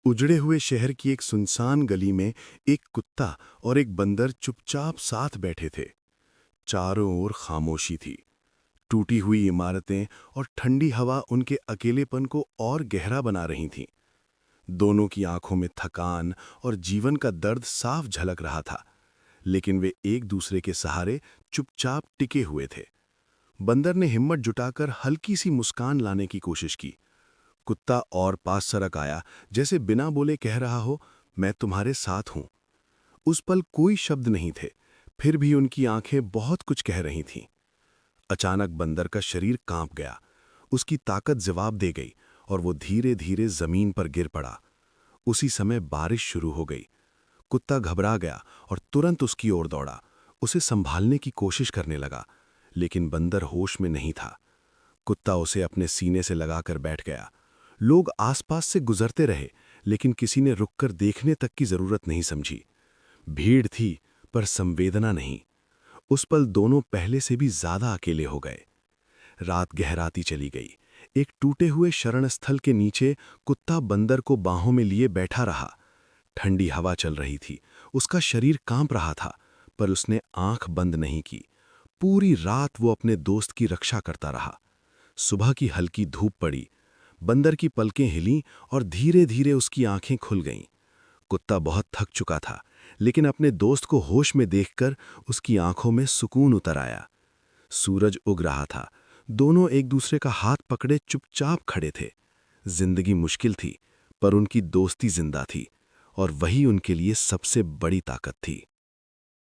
उजड़े हुए शहर की एक सुनसान गली में एक कुत्ता और एक बंदर चुपचाप साथ बैठे थे। चारों ओर खामोशी थी। टूटी हुई इमारतें और ठंडी हवा उनके अकेलेपन को और गहरा बना रही थीं। दोनों की आंखों में थकान और जीवन का दर्द साफ झलक रहा था, लेकिन वे एक दूसरे के सहारे चुपचाप टिके हुए थे। बंदर ने हिम्मत जुटाकर हल्की सी मुस्कान लाने की कोशिश की। कुत्ता और पास सरक आया, जैसे बिना बोले कह रहा हो, मैं तुम्हारे साथ हूं। उस पल कोई शब्द नहीं थे, फिर भी उनकी आंखें बहुत कुछ कह रही थीं। अचानक बंदर का शरीर कांप गया। उसकी ताकत जवाब दे गई और वो धीरे धीरे जमीन पर गिर पड़ा। उसी समय बारिश शुरू हो गई। कुत्ता घबरा गया और तुरंत उसकी ओर दौड़ा। उसे संभालने की कोशिश करने लगा, लेकिन बंदर होश में नहीं था। कुत्ता उसे अपने सीने से लगाकर बैठ गया। लोग आसपास से गुजरते रहे, लेकिन किसी ने रुककर देखने तक की जरूरत नहीं समझी। भीड़ थी, पर संवेदना नहीं। उस पल दोनों पहले से भी ज्यादा अकेले हो गए। रात गहराती चली गई। एक टूटे हुए शरण स्थल के नीचे कुत्ता बंदर को बाहों में लिए बैठा रहा। ठंडी हवा चल रही थी, उसका शरीर कांप रहा था, पर उसने आंख बंद नहीं की। पूरी रात वो अपने दोस्त की रक्षा करता रहा। सुबह की हल्की धूप पड़ी। बंदर की पलकें हिलीं और धीरे धीरे उसकी आंखें खुल गईं। कुत्ता बहुत थक चुका था, लेकिन अपने दोस्त को होश में देखकर उसकी आंखों में सुकून उतर आया। सूरज उग रहा था। दोनों एक दूसरे का हाथ पकड़े चुपचाप खड़े थे। जिंदगी मुश्किल थी, पर उनकी दोस्ती जिंदा थी, और वही उनके लिए सबसे बड़ी ताकत थी।